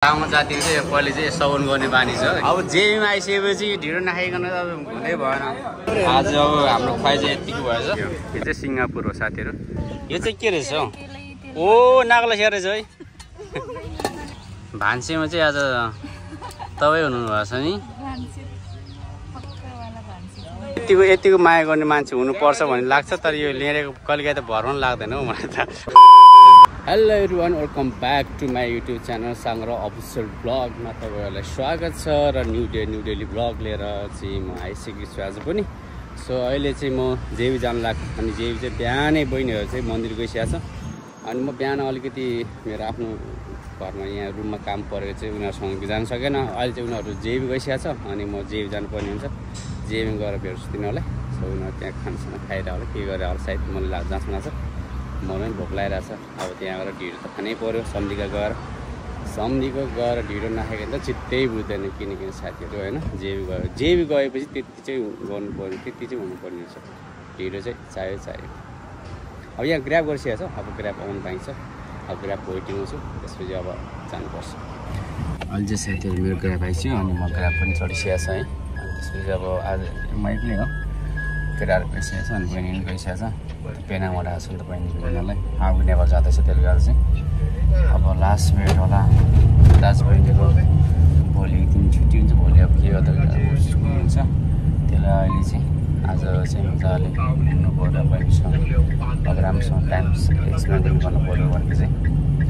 लामो जातिको चाहिँ पहिले चाहिँ सगुन गर्ने बानी छ। अब जेबीमा आइसकेपछि ढिँडो नखाइकन त अब हुँदै भएन। आज अब हाम्रो खुवाइ चाहिँ यतिको भएछ। यो चाहिँ सिङ्गापुर हो साथीहरू। यो चाहिँ के रहेछ हौ? ओ नागला स्याहार रहेछ है। भान्सेमा चाहिँ आज तपाईँ हुनुभएको छ नि। यतिको माया गर्ने मान्छे हुनुपर्छ भन्ने लाग्छ, तर यो लिएको कहिलेकाहीँ त भर पनि लाग्दैन हौ मलाई त। Hello everyone, welcome back to my YouTube channel Sangro official ब्लगमा तपाईँहरूलाई स्वागत छ। र न्यू डेली ब्लग लिएर चाहिँ म आइसकेको छु आज पनि। सो अहिले चाहिँ म जेबी जानु लाग्छु। अनि जेबी चाहिँ बिहानै बहिनीहरू चाहिँ मन्दिर गइसकेको छ। अनि म बिहान अलिकति मेरो आफ्नो घरमा यहाँ रुममा काम परेको चाहिँ उनीहरूसँग जानु सकेन। अहिले चाहिँ उनीहरू जेबी गइसकेको छ। अनि म जेबी जानुपर्ने हुन्छ। जेबी गएर भेट्छु तिनीहरूलाई। सो उनीहरू त्यहाँ खानासाना खाइरहेको होला, के गरेर होला सायद मलाई लाग्छ लाग्छ। मलाई पनि भोक लागिरहेछ। अब त्यहाँ गएर ढिँडो त खानै पऱ्यो। सम्धिका गएर ढिँडो नखाएको त चित्तै बुझ्दैन किनकि साथीहरू होइन। जेबी गएपछि त्यति चाहिँ गर्नु पर्ने, त्यति चाहिँ हुनुपर्ने हुन्छ। ढिँडो चाहिँ चाहियो। अब यहाँ ग्र्याब गरिसकेको छ। अब ग्र्याब आउनु पाइन्छ। अब ग्र्याब वेटिङ छु। त्यसपछि अब जानुपर्छ। अहिले चाहिँ साथीहरू मेरो ग्र्याब आइसक्यो। अनि म ग्र्याब पनि चढिसकेको छ है। अनि त्यसपछि अब आज म एक्लै हो। केटाहरू गइसकेको छ अनि बहिनी पनि गइसकेको छ। पेनाङबाट आएको छ नि त बहिनीलाई। अब नेपाल जाँदैछ, त्यसले गर्दा चाहिँ अब लास्ट भेट होला। दाजुबहिनीको भोलि दिन छुट्टी हुन्छ। भोलि अब के गर्दा स्कुल हुन्छ, त्यसलाई अहिले चाहिँ आज चाहिँ मजाले घुम्नु पऱ्यो बहिनीसँग। अब राम्रोसँग टाइम एक्सप्लेन गर्नु पऱ्यो भनेर चाहिँ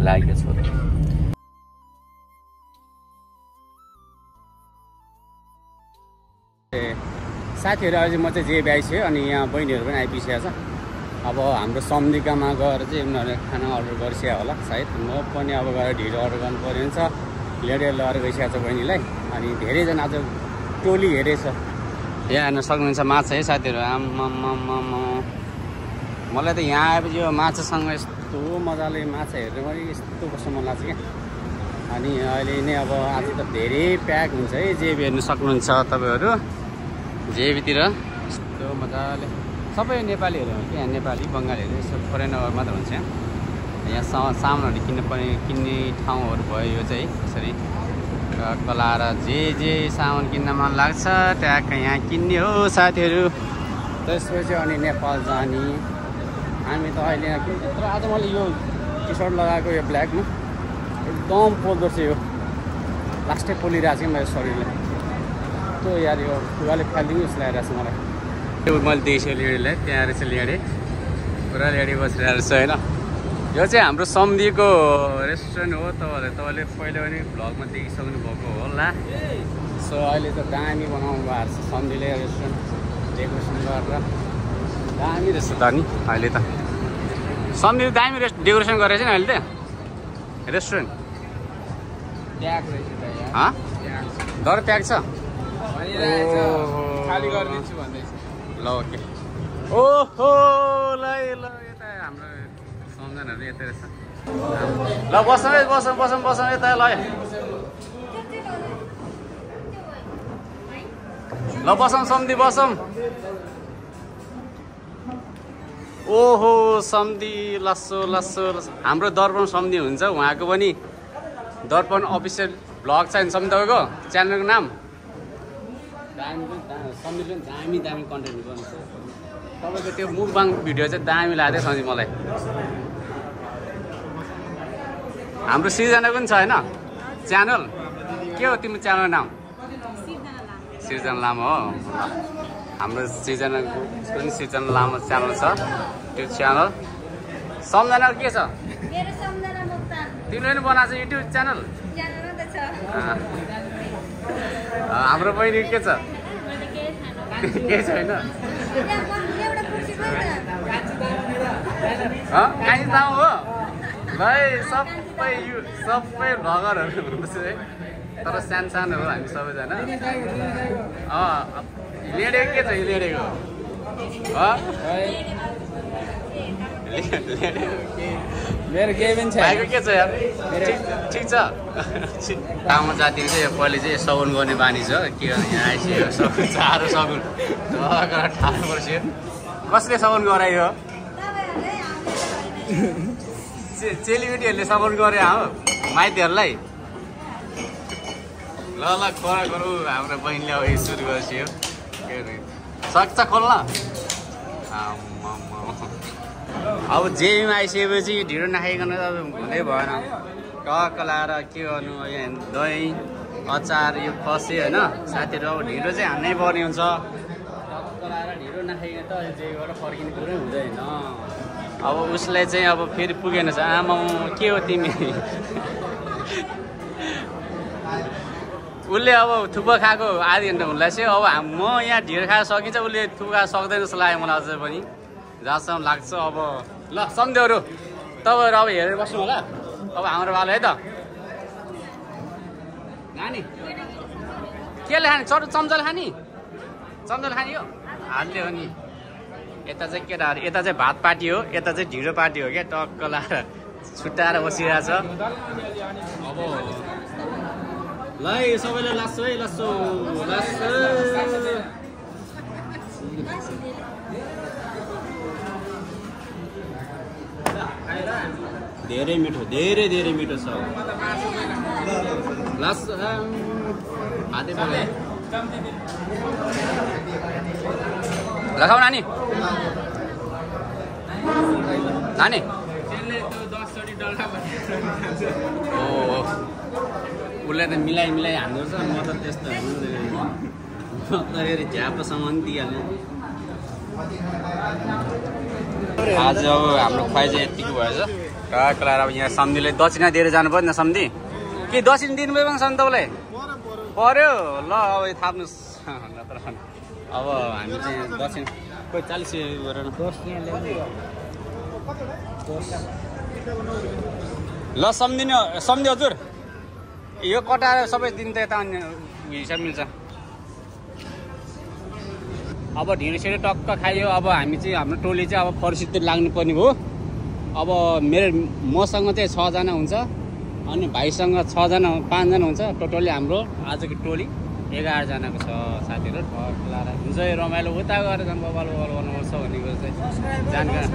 लागेको छु। साथीहरू अहिले म चाहिँ जेबी आइसक्यो। अनि यहाँ बहिनीहरू पनि आइपुगेको छ। अब हाम्रो सम्धिकामा गएर चाहिँ उनीहरूले खाना अर्डर गरिसक्यो होला सायद। म पनि अब गएर ढिँडो अर्डर गर्नु पर्ने हुन्छ। लेडेर लगेर गइसकेको छ बहिनीलाई। अनि धेरैजना आज टोली हेरेछ। यहाँ हेर्न सक्नुहुन्छ माछा है साथीहरू। मलाई त यहाँ आएपछि यो माछासँग यस्तो मजाले माछा हेर्नु पनि यस्तो कस्तो मन लाग्छ क्या। अनि अहिले नै अब आज त धेरै प्याक हुन्छ है। जेबी हेर्नु सक्नुहुन्छ तपाईँहरू। जेबीतिर यस्तो मजाले सबै नेपालीहरू हो कि। यहाँ नेपाली बङ्गालीहरू यस्तो फरेनर मात्र हुन्छ। यहाँ सामानहरू किन्ने ठाउँहरू भयो यो चाहिँ यसरी कलाएर जे सामान किन्न मन लाग्छ ट्याक्क यहाँ किन्ने हो साथीहरू। त्यसपछि अनि नेपाल जाने हामी त अहिले यहाँ तर आज मैले यो टी सर्ट लगाएको यो ब्ल्याकमा एकदम पोल्दो रहेछ। यो लास्टै पोलिरहेको छ मेरो शरीरलाई। त्यो यार यो फुगाले फालिदिनु जस्तो लागिरहेको छ मलाई। त्यो मैले देखेँ लेडीलाई त्यहाँ रहेछ। लेडी पुरा लेडी बसिरहेको रहेछ होइन। यो चाहिँ हाम्रो सम्धिको रेस्टुरेन्ट हो। तपाईँले पहिले पनि भ्लगमा देखिसक्नु भएको होला। सो अहिले त दामी बनाउनु भएको छ सम्धिले रेस्टुरेन्ट। डेकोरेसन गरेर दामी रहेछ त नि अहिले त। सम्धिले दामी डेकोरेसन गरेको छ नि अहिले त रेस्टुरेन्ट। प्याक रहेछ त यहाँ। दर प्याक छ। खाली गरिदिन्छु भन्दैछ। ल ओके। ओहो ल यता हाम्रो सम्झनाहरू यता रहेछ। ल बसौँ यता ल। ल बसौँ सम्धि बसौँ। ओहो सम्धि लस्सो हाम्रो दर्पण सम्धि हुन्छ। उहाँको पनि दर्पण अफिसियल ब्लग छ नि सम्धि तपाईँको च्यानलको नाम। सम्धिले पनि दामी कन्टेन्ट गर्नुहुन्छ। तपाईँको त्यो मुखबाङ भिडियो चाहिँ दामी लाग्थ्यो सम्धि मलाई। हाम्रो सृजनाको पनि छ होइन च्यानल। के हो तिम्रो च्यानलको नाम? सृजना लामा हो। हाम्रो सृजनाको पनि सृजना लामा च्यानल छ। त्यो च्यानल सम्झनाको के छ? तिमीले पनि बनाएको छ युट्युब च्यानल? हाम्रो बहिनी के छ? केही छैन। काहीँ ठाउँ हो भाइ। सबै भ्लगरहरू हुनुपर्छ है। तर सानो हो हामी सबैजना। लेडेको के छ? लेडेको मेरो केही पनि छ। भाइको के छ यार? ठिक छ। लामो जातिको चाहिँ पहिले चाहिँ सगुन गर्ने बानी छ। के गर्ने यहाँ आइसक्यो सगुन चारो सगुन ठाडो पर्छ। कसले सगुन गरायो? चेलीबेटीहरूले सपोर्ट गरे हो माइतीहरूलाई। ल खोला गरौँ हाम्रो बहिनीले अब सुरु गर्छियो के अरे सक्छ खोल्न अब जेमा आइसकेपछि ढिँडो नखाइकन त हुँदै भएन टक्क लाएर के गर्नु यहाँ दही अचार यो फसे होइन साथीहरू अब ढिँडो चाहिँ हान्नै पर्ने हुन्छ टक्क लाएर ढिँडो नखाइकन त जेबाट फर्किने कुरै हुँदैन अब उसलाई चाहिँ अब फेरि पुगेन छ आमा के हो तिमी उसले अब थुक्पा खाएको आधी घन्टा हुँदैछ अब म यहाँ ढिँडो खाएर सकिन्छ उसले थुक्पा सक्दैन जस्तो लाग्यो मलाई अझै पनि जहाँसम्म लाग्छ अब ल सम्झेहरू तपाईँहरू अब हेरेर बस्नु होला अब हाम्रो बालो है त नानी केले खाने चम्चाले खाने चम्चाले खाने हो हातले हो नि यता चाहिँ केटाहरू यता चाहिँ भात पार्टी हो यता चाहिँ ढिँडो पार्टी हो क्या टक्क लाएर छुट्टाएर बसिरहेको छ अब ल सबैले लासो है लासो लासो धेरै मिठो धेरै मिठो छ लास हातै बोले लगाऊ नानी नानी उसले त मिलाइ हान्दो रहेछ म त त्यस्तो फेरि झ्यापसँग पनि दिइहाल्ने आज अब हाम्रो खुवाइ चाहिँ यतिको भएछ टक्क लाएर अब यहाँ सम्धीले दक्षिणा दिएर जानु पर्यो नि सम्धी के दक्षिणा दिनुभयो भने सम्धी तपाईँलाई पर्यो ल अब थाप्नुहोस् अब हामी चाहिँ दक्षिणा कोही 40 गरेर ल सम्धी हजुर यो कटाएर सबै दिन त यता हिसाब मिल्छ अब ढिँडो सिँडो टक्क खायो अब हामी चाहिँ हाम्रो टोली चाहिँ अब फर्सीतिर लाग्नु पर्ने भयो अब मसँग चाहिँ 6 जना हुन्छ अनि भाइसँग 5 जना हुन्छ टोटली हाम्रो आजको टोली 11 जनाको छ साथीहरू टक्क लाएर हुन्छ रमाइलो उता गएर झन् बबाल गर्नुपर्छ भनेको चाहिँ जानकारी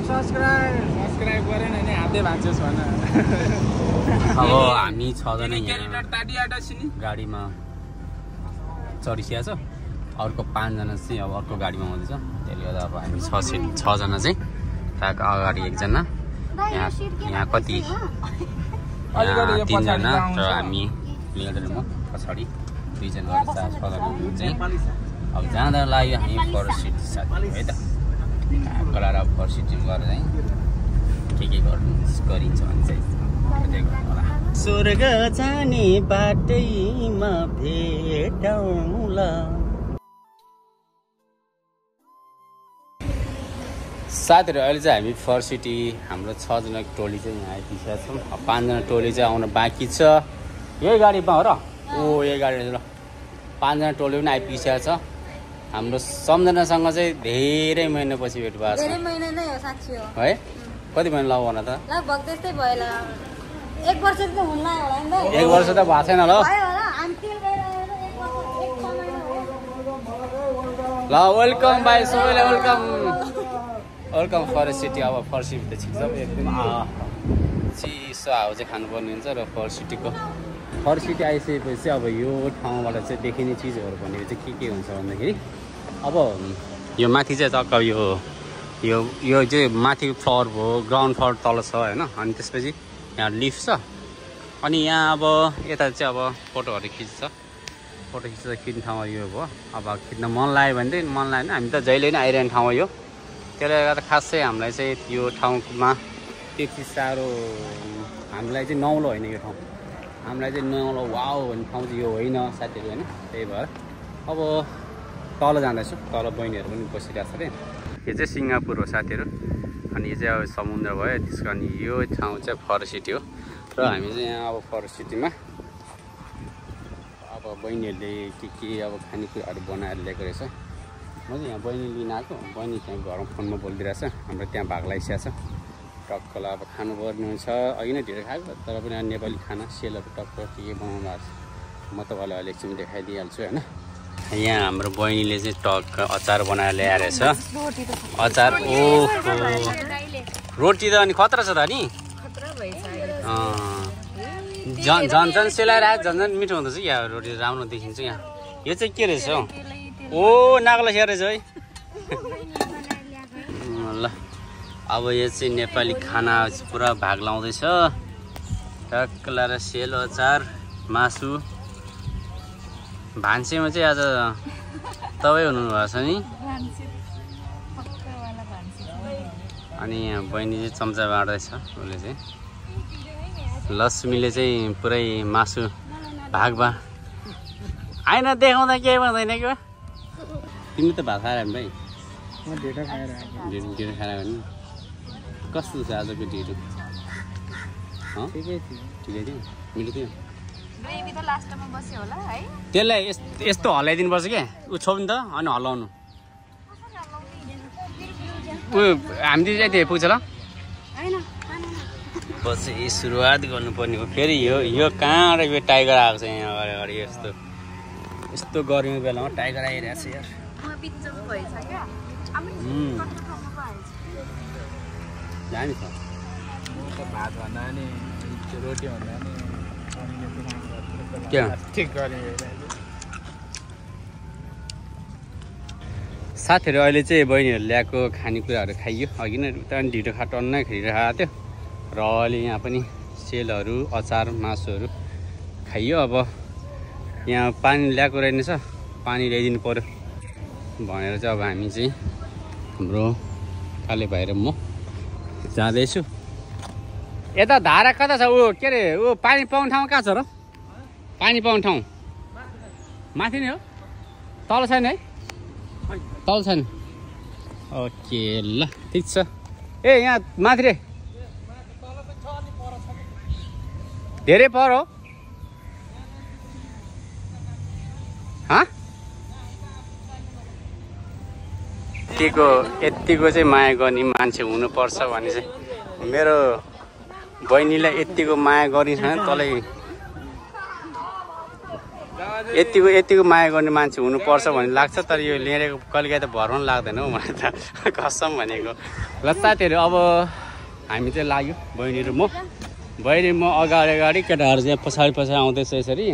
सब्सक्राइब गरेन नि हातै भाँच्योस् भन अब हामी 6 जना गाडीमा चढिसकेको छ अर्को 5 जना चाहिँ अब अर्को गाडीमा आउँदैछ त्यसले गर्दा अब हामी 6 जना चाहिँ ट्र्याक अगाडि एकजना यहाँ कति 3 जना र हामी लिडरमा पछाडि 2 जना 6 जना चाहिँ अब जाँदा लाग्यो हामी फर्स्ट साथी है त गराएर फर्स्ट गएर चाहिँ के गरिन्छ भने चाहिँ स्वर्ग जाने बाटैमा भेटौँला साथीहरू अहिले चाहिँ हामी फर्स्ट सिटी हाम्रो 6 जनाको टोली चाहिँ यहाँ आइपुगेका छौँ 5 जना टोली चाहिँ आउन बाँकी छ यही गाडीमा हो र यही गाडी ल 5 जना टोली पनि आइपुगेको छ हाम्रो सम्झनासँग चाहिँ धेरै महिनापछि भेट भएको छ धेरै महिना नै हो साच्चै हो है कति महिना लाग्यो भन त लगभग त्यस्तै भयो ल 1 वर्ष त हुन लाग्यो होला नि त 1 वर्ष त भएको छैन ल भयो होला हामी तेल गइरहेको 1 महिना ल वेलकम भाइ सबैलाई वेलकम फरेस्ट सिटी अब फरेस्ट सिटी त छिट्छ एकदम चिसो हावा चाहिँ खानुपर्ने हुन्छ र फरेस्ट सिटीको फरेस्ट सिटी आइसकेपछि अब यो ठाउँबाट चाहिँ देखिने चिजहरू भनेको चाहिँ के हुन्छ भन्दाखेरि अब यो माथि चाहिँ टक्क यो चाहिँ माथिको फ्लोर भयो ग्राउन्ड फ्लोर तल छ होइन अनि त्यसपछि यहाँ लिफ्ट छ अनि यहाँ अब यता चाहिँ अब फोटोहरू खिच्छ खिच्ने ठाउँ यो भयो अब खिच्न मन लाग्यो भने चाहिँ मन लाग्यो भने हामी त जहिले नै आइरहने ठाउँ हो यो त्यसले गर्दा खास चाहिँ हामीलाई चाहिँ यो ठाउँमा त्यति साह्रो हामीलाई चाहिँ नौलो होइन यो ठाउँ हामीलाई चाहिँ नौलो वाउ भन्ने ठाउँ चाहिँ यो होइन साथीहरू होइन त्यही भएर अब तल जाँदैछु तल बहिनीहरू पनि बसिरहेको छ अरे यो चाहिँ सिङ्गापुर हो साथीहरू अनि यो चाहिँ अब समुद्र भयो त्यसको अनि यो ठाउँ चाहिँ फरेस्ट सिटी हो र हामी चाहिँ यहाँ अब फरेस्ट सिटीमा अब बहिनीहरूले के अब खानेकुराहरू बनाएर ल्याएको रहेछ म चाहिँ यहाँ बहिनी लिन आएको बहिनी त्यहाँ घरमा फोनमा बोलिदिरहेछ हाम्रो त्यहाँ भाग लगाइसकेको छ टक्कला अब खानुपर्ने हुन्छ अघि नै ढिँडो खाएको तर पनि नेपाली खाना सेलहरू टक्क के बनाउनु भएको छ म तपाईँलाई अहिले एकछिन देखाइदिइहाल्छु होइन यहाँ हाम्रो बहिनीले चाहिँ टक्क अचार बनाएर ल्याएर छ अचार ओहो रोटी त अनि खतरा छ त नि झन् सेलाएर आयो झन् मिठो हुँदछ क्या रोटी राम्रो देखिन्छ यहाँ यो चाहिँ के रहेछ हौ ओ नाग्ला स्याहार रहेछ है ल अब यो चाहिँ नेपाली खाना पुरा भाग लाउँदैछ टक्क लाएर सेल अचार मासु भान्सेमा चाहिँ आज तपाईँ हुनुभएको छ नि अनि यहाँ बहिनी चाहिँ चम्चा बाँड्दैछ उसले चाहिँ लक्ष्मीले चाहिँ पुरै मासु भागमा आइन देखाउँदा केही भन्दैन कि तिमी त भात खाएर भाइ ढिँडो खाएर भने कस्तो छ आजको ढिँडो ठिकै थियो मिठो थियो त्यसलाई यस्तो हल्लाइदिनुपर्छ क्या ऊ छोड्नु त अनि हल्लाउनु ऊ हामी चाहिँ त्यो पुग्छ ल बस सुरुवात गर्नुपर्ने हो फेरि यो कहाँ यो टाइगर आएको छ यहाँ अगाडि अगाडि यस्तो गर्मी बेलामा टाइगर आइरहेको छ यार जाने छ भात भन्दा नि रोटी भन्दा नि साथीहरू अहिले चाहिँ बहिनीहरू ल्याएको खानेकुराहरू खाइयो अघि नै उता पनि ढिँडो खाटो अन्नै खाइरहेको थियो र अहिले यहाँ पनि सेलहरू अचार मासुहरू खाइयो अब यहाँ पानी ल्याएको रहेछ पानी ल्याइदिनु पर्यो भनेर चाहिँ अब हामी चाहिँ हाम्रो काले भाइ र म जाँदैछु यता धारा कता छ ऊ के अरे ऊ पानी पाउने ठाउँ कहाँ छ र पानी पाउने ठाउँ माथि नै हो तल छैन है तल छैन ओके ल ठिक छ ए यहाँ माथि रे धेरै पर हो यत्तिको चाहिँ माया गर्ने मान्छे हुनुपर्छ भने चाहिँ मेरो बहिनीलाई यत्तिको माया गरिन्छ तलै यत्तिको माया गर्ने मान्छे हुनुपर्छ भन्ने लाग्छ तर यो लिएको कहिलेकाहीँ त भर पनि लाग्दैन हौ मलाई त कसम भनेको ल साथीहरू अब हामी चाहिँ लाग्यो बहिनी र म अगाडि केटाहरू चाहिँ पछाडि आउँदैछ यसरी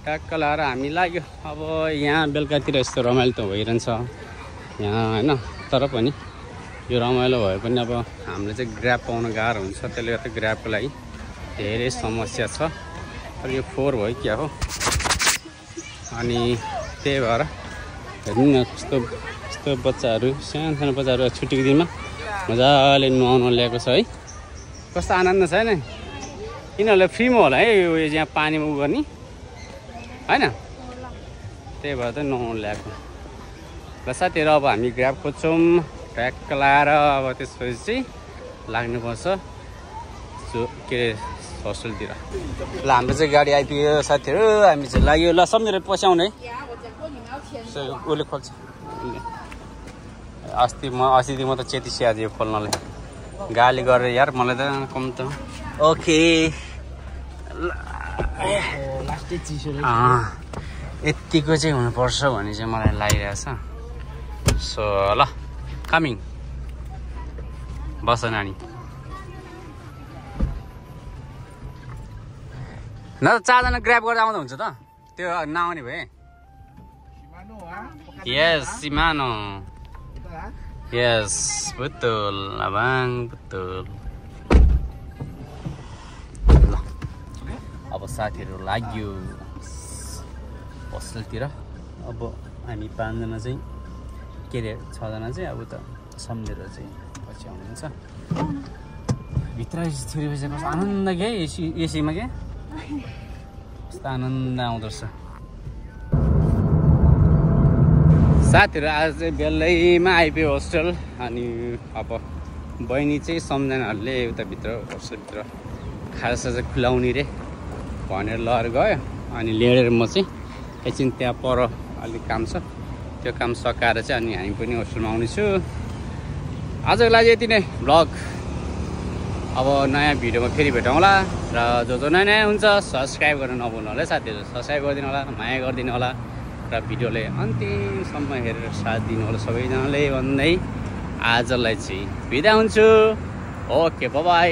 टक्क लाएर हामी लाग्यो अब यहाँ बेलुकातिर यस्तो रमाइलो त भइरहन्छ यहाँ होइन तर पनि यो रमाइलो भए पनि अब हामीले चाहिँ ग्र्याब पाउन गाह्रो हुन्छ त्यसले गर्दा ग्र्याबको लागि धेरै समस्या छ तर यो 4 भयो क्या हो अनि त्यही भएर हेर्नु न यस्तो बच्चाहरू सानो बच्चाहरू छुट्टीको दिनमा मजाले नुहाउन ल्याएको छ है कस्तो आनन्द छ होइन यिनीहरूलाई फ्रीमा होला है यो यहाँ पानीमा उ गर्ने होइन त्यही भएर त नुहाउन ल्याएको र साथीहरू अब हामी ग्र्याब खोज्छौँ ट्र्याक लाएर अब त्यसपछि चाहिँ लाग्नुपर्छ के अरे होस्टेलतिर ल हाम्रो चाहिँ गाडी आइपुग्यो साथीहरू हामी चाहिँ लाग्यो ल सम्झेर पस्याउने है उसले खोल्छ अस्ति म त चेतिसिहाल्यो खोल्नलाई गाली गरेर यार मलाई त कम त ओके यत्तिको चाहिँ हुनुपर्छ भन्ने चाहिँ मलाई लागिरहेछ सो ल कमिङ बस नानी न त 4 जना ग्र्याब गर्दा आउँदा हुन्छ त त्यो नआउने भए यस सिमानो यस बुतुल अबाङ बुतुल ल अब साथीहरू लाग्यो होस्टेलतिर अब हामी 5 जना चाहिँ के अरे 6 जना चाहिँ अब त सम्झेर चाहिँ पछि आउनुहुन्छ भित्र छिरेपछि कस्तो आनन्द क्या एसीमा क्या कस्तो आनन्द आउँदो रहेछ साथीहरू आज चाहिँ बेलैमा आइपुग्यो होस्टेल अनि अब बहिनी चाहिँ सम्झनाहरूले उताभित्र होस्टेलभित्र खाजासाजा खुलाउने रे भनेर लगेर गयो अनि ल्याएर म चाहिँ एकछिन त्यहाँ पर अलिक काम छ त्यो काम सकाएर चाहिँ अनि हामी पनि होस्टेलमा आउनेछु आजको लागि यति नै भ्लग अब नयाँ भिडियोमा फेरि भेटौँला र जो नयाँ हुन्छ सब्सक्राइब गर्न नभुल्नु होला है साथीहरू सब्सक्राइब गरिदिनु होला माया गरिदिनु होला र भिडियोलाई अन्तिमसम्म हेरेर साथ दिनुहोला सबैजनाले भन्दै आजलाई चाहिँ बिदा हुन्छु। Okay by by.